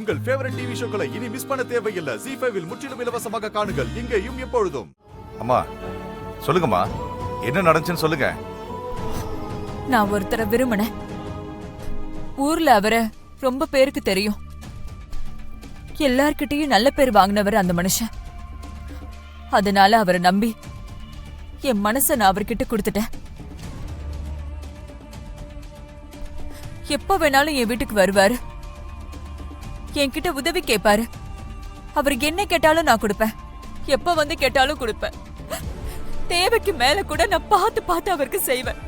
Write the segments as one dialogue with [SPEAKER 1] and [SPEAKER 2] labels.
[SPEAKER 1] உங்கள் favourite TV ஷோக்களை இனி miss பண்ண தேவையில்லை. ZEE5 இல் முற்றிலும் இலவசமாக காணுங்கள். இங்கேயும் எப்பொழுதும்.
[SPEAKER 2] அம்மா சொல்லுங்கம்மா, என்ன நடந்துச்சுன்னு சொல்லுங்க.
[SPEAKER 3] நான் ஒருத்தரை விரும்பினேன். ஊர்ல அவரை ரொம்ப பேருக்கு தெரியும். எல்லார்கிட்டயும் நல்ல பேர் வாங்கினவர் அந்த மனுஷன். அதனால அவரை நம்பி என் மனச நான் அவர்கிட்ட கொடுத்துட்டேன். எப்ப வேணாலும் என் வீட்டுக்கு வருவாரு, என்கிட்ட உதவி கேட்பாரு. அவர் என்ன கேட்டாலும் நான் கொடுப்பேன், எப்ப வந்து கேட்டாலும் கொடுப்பேன். தேவைக்கு மேல கூட நான் பார்த்து பார்த்து அவருக்கு செய்வேன்.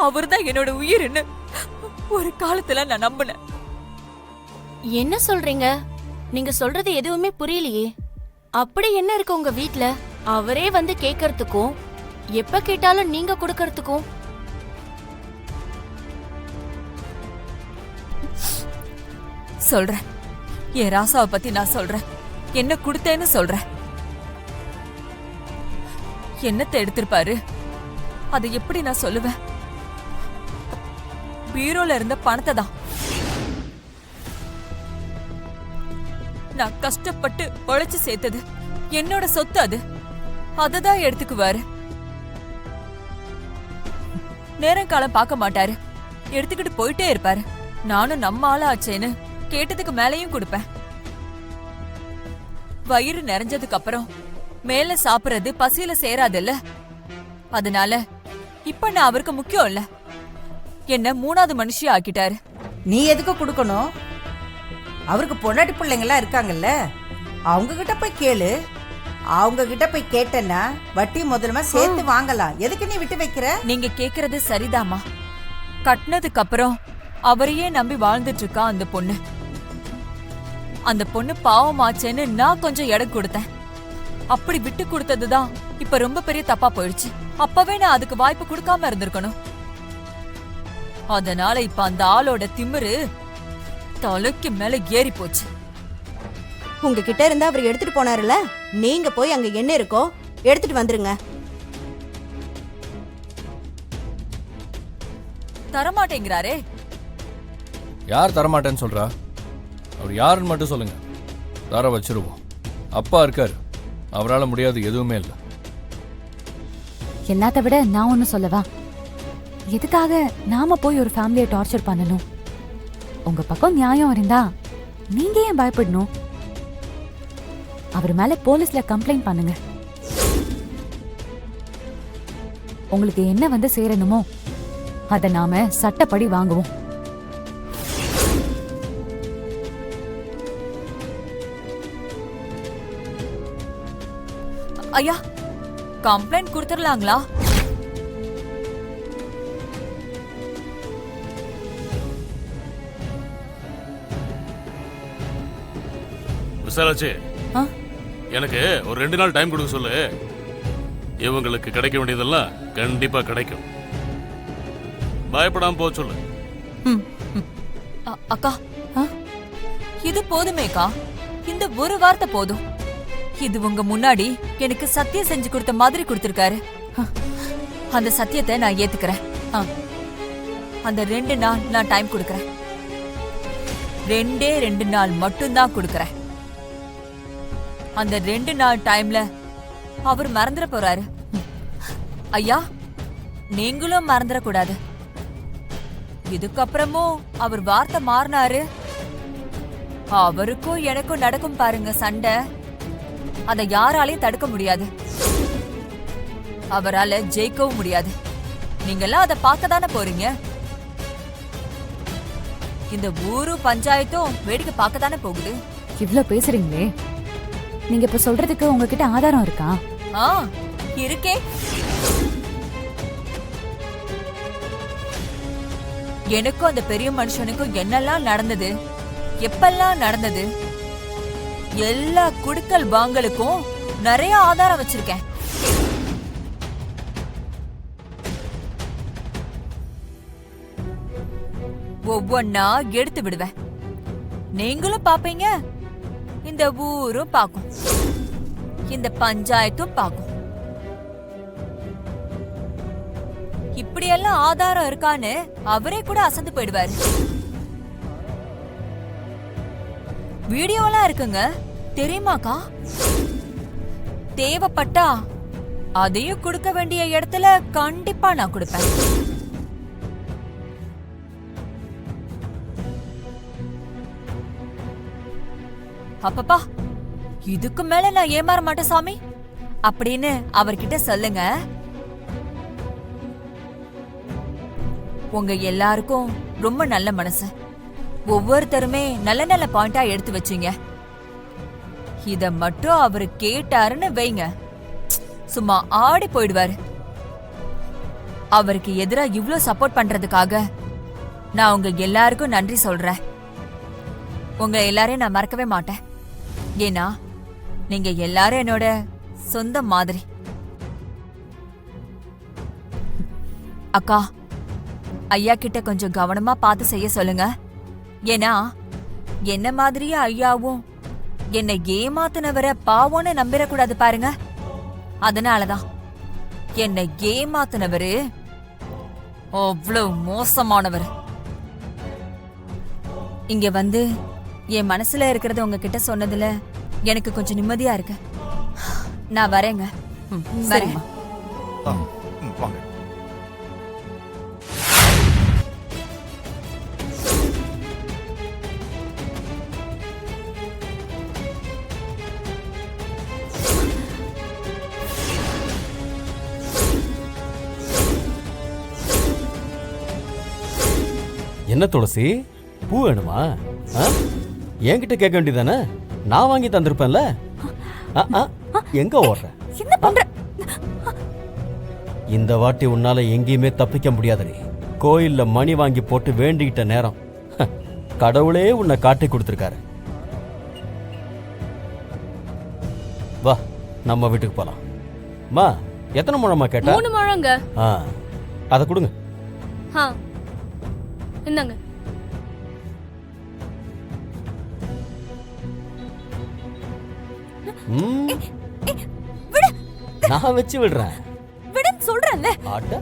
[SPEAKER 3] அவர்தான் என்னோட உயிர்னு ஒரு காலத்துல நான் நம்பினேன்.
[SPEAKER 4] என்ன சொல்றீங்க? நீங்க சொல்றது எதுவுமே புரியலையே. அப்படி என்ன இருக்கு உங்க வீட்ல? அவரே வந்து கேக்குறதுக்கும் எப்ப கேட்டாலும் நீங்க கொடுக்கறதுக்கும்?
[SPEAKER 3] சொல்றேன், என் ராசாவை பத்தி நான் சொல்றேன். என்ன கொடுத்தேன்னு சொல்றேன். என்னத்தை எடுத்திருப்பாரு, அதை எப்படி நான் சொல்லுவேன்? பீரோல இருந்த பணத்தை தான். நான் கஷ்டப்பட்டு உழைச்சு சேர்த்தது, என்னோட சொத்து அது. அததான் எடுத்துக்குவாரு. நேரம் காலம் பார்க்க மாட்டாரு, எடுத்துக்கிட்டு போயிட்டே இருப்பாரு. நானும் நம்ம ஆள ஆச்சேன்னு கேட்டதுக்கு மேலையும் கொடுப்பேன். வயிறு நிறைஞ்சதுக்கு அப்புறம் மேல சாப்பிடுறது பசியில சேராதுல்ல. அதனால இப்ப நான் அவருக்கு முக்கியம் இல்ல, என்ன மூணாவது மனுஷி ஆக்கிட்டாரு.
[SPEAKER 5] நீ எதுக்கு கொடுக்கணும்? அவருக்கு பொண்டாட்டி பிள்ளைங்கலாம் இருக்காங்கல்ல, அவங்க கிட்ட போய் கேளு. அவங்க கிட்ட போய் கேட்டேன்னா வட்டி முதலமா சேர்த்து வாங்கலாம். எதுக்கு நீ விட்டு வைக்கிற?
[SPEAKER 3] நீங்க கேக்குறது சரிதாமா. கட்டினதுக்கு அப்புறம் அவரையே நம்பி வாழ்ந்துட்டு இருக்கா அந்த பொண்ணு. அந்த பொண்ணு பாவமாச்சேன்னு நான் கொஞ்சம் இடம் கொடுத்தேன். அப்படி விட்டு கொடுத்ததுதான் இப்ப ரொம்ப பெரிய தப்பா போயிடுச்சு. அப்பவே நான் அதுக்கு வாய்ப்பு கொடுக்காம இருந்திருக்கணும். அதனால இப்ப அந்த ஆளோட திமிரு தலைக்கு மேல ஏறி போச்சு.
[SPEAKER 6] உங்ககிட்ட இருந்தா அவர் எடுத்துட்டு போனாருல, நீங்க போய் அங்க என்ன இருக்கோ எடுத்துட்டு வந்துருங்க.
[SPEAKER 3] தரமாட்டேங்கிறாரே.
[SPEAKER 7] யார் தரமாட்டேன்னு சொல்றா? அவர் யாருன்னு மட்டும் சொல்லுங்க, தர வச்சிருவோம். அப்பா இருக்காரு, அவரால் முடியாது எதுவுமே இல்லை.
[SPEAKER 8] எல்லாத்த விட நான் ஒன்னு சொல்லவா? எதுக்காக நாம போய் ஒரு ஃபேமிலியை டார்ச்சர் பண்ணணும்? உங்க பக்கம் நியாயம் இருந்தா நீங்க ஏன் பயப்படணும்? அவர் மேல போலீஸ்ல கம்ப்ளைண்ட் பண்ணுங்க. உங்களுக்கு என்ன வந்து சேரணுமோ அத நாம சட்டப்படி வாங்குவோம்.
[SPEAKER 3] ஐயா, கம்ப்ளைண்ட் கொடுத்துடலாங்களா?
[SPEAKER 9] விசாலாச்சு, எனக்கு ஒரு 2 நாள் டைம் கொடுக்க சொல்லு. இவங்களுக்கு கிடைக்க வேண்டியதெல்லாம் கண்டிப்பா கிடைக்கும். பயப்படாம போக சொல்லு.
[SPEAKER 3] அக்கா, இது போதுமேக்கா. இந்த ஒரு வார்த்தை போதும். இது உங்க முன்னாடி எனக்கு சத்தியம் செஞ்சு கொடுத்த மாதிரி கொடுத்திருக்காரு. அந்த சத்தியத்தை நான் ஏத்துக்கிறேன். அந்த 2 நாள் நான் டைம் கொடுக்கறேன். 2 நாள் மட்டும்தான் கொடுக்கறேன். அந்த 2 நாள் டைம்ல அவர் மறந்துட போறாரு. ஐயா, நீங்களும் மறந்துட கூடாது. இதுக்கப்புறமும் அவர் வார்த்தை மாறினாரு, அவருக்கும் எனக்கும் நடக்கும் பாருங்க சண்டை. அதை யாராலையும் தடுக்க முடியாது, அவரால ஜெயிக்கவும் முடியாது. நீங்கெல்லாம் அதை பார்க்க தானே போறீங்க. இந்த ஊரு பஞ்சாயத்தும் வேடிக்கை பார்க்க தானே போகுது.
[SPEAKER 8] இவ்ளோ பேசுறீங்களே, நீங்க இப்ப சொல்றதுக்கு உங்ககிட்ட ஆதாரம் இருக்கா?
[SPEAKER 3] இருக்கே. எனக்கும் அந்த பெரிய மனுஷனுக்கும் என்னெல்லாம் நடந்தது, எப்பெல்லாம் நடந்தது, எல்லா குடுக்கல் வாங்கலுக்கும் நிறைய ஆதாரம் வச்சிருக்கேன். ஒவ்வொன்னா எடுத்து விடுவேன். நீங்களும் பாப்பீங்க, இந்த ஊரும் பாக்கும், இந்த பஞ்சாயத்தும் பாக்கும். இப்படியெல்லாம் ஆதாரம் இருக்கான்னு அவரே கூட அசந்து போயிடுவாரு. வீடியோலாம் இருக்குங்க, தெரியுமாக்கா? தேவைப்பட்டா அதையும் கொடுக்க வேண்டிய இடத்துல கண்டிப்பா நான் கொடுப்பேன். அப்பப்பா, இதுக்கு மேல நான் ஏமாற மாட்டேன் சாமி அப்படின்னு அவர்கிட்ட சொல்லுங்க. உங்க எல்லாருக்கும் ரொம்ப நல்ல மனசு. ஒவ்வொருத்தருமே நல்ல நல்ல பாயிண்டா எடுத்து வச்சீங்க. இத மட்டும் அவரு கேட்டாருன்னு வைங்க, சும்மா ஆடி போயிடுவாரு. அவருக்கு எதிரா இவ்ளோ சப்போர்ட் பண்றதுக்காக நான் உங்க எல்லாருக்கும் நன்றி சொல்றேன். உங்க எல்லாரையும் நான் மறக்கவே மாட்டேன். ஏன்னா நீங்க எல்லாரும் என்னோட சொந்த மாதிரி. அக்கா, ஐயா கிட்ட கொஞ்சம் கவனமா பார்த்து செய்ய சொல்லுங்க. ஏன்னா என்ன மாதிரியே ஐயாவும் என்னை ஏமாத்துனவரை பாவம்னு நம்பிடக்கூடாது பாருங்க. அதனாலதான் என்னை ஏமாத்துனவரு அவ்வளவு மோசமானவர். இங்க வந்து என் மனசுல இருக்கிறத உங்ககிட்ட சொன்னதுல எனக்கு கொஞ்சம் நிம்மதியா இருக்கு. நான் வரேங்க. வரேன்.
[SPEAKER 2] வாங்க.
[SPEAKER 10] என்ன துளசி, பூ வேணுமா? என்கிட்ட கேட்க வேண்டியதானே, நான் வாங்கி தந்திருப்பேன்ல. எங்க ஓடுற?
[SPEAKER 8] என்ன பண்ற?
[SPEAKER 10] இந்த வாட்டி உன்னால எங்கேயுமே தப்பிக்க முடியாதடி. கோயில்ல மணி வாங்கி போட்டு வேண்டிக்கிட்ட நேரம் கடவுளே உன்னை காட்டி கொடுத்துருக்காரு. வா, நம்ம வீட்டுக்கு போலாம். மா, எத்தனை முழமா கேட்ட?
[SPEAKER 4] 3 முழங்க.
[SPEAKER 10] அதை கொடுங்க.
[SPEAKER 4] இந்தாங்க.
[SPEAKER 10] நான் வச்சு விடுறேன்.
[SPEAKER 8] விடுன்னு சொல்றேன்ல.
[SPEAKER 10] ஆட்ட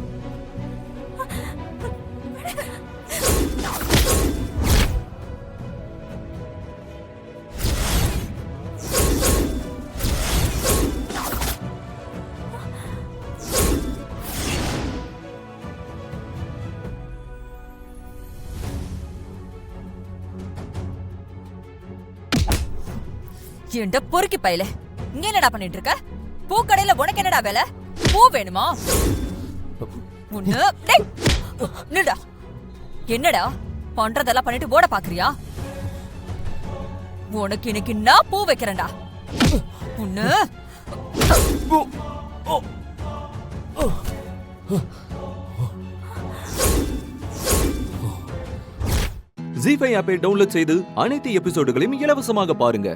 [SPEAKER 3] ஏண்டா பொறுக்கி பையல, இங்க என்னடா பண்ணிட்டு இருக்க? பூக்கடையில உனக்கு என்னடா வேலை? பூ வேணுமா உன்னு? நில்டா. என்னடா பண்றதெல்லாம் பண்ணிட்டு ஓட பாக்குறியா? உனக்கு இன்னைக்கு நான் பூ வைக்கிறேன்டா. உன்னு
[SPEAKER 11] ஜீ5 ஆப்பை டவுன்லோட் செய்து அனைத்து எபிசோடுகளையும் இலவசமாக பாருங்க.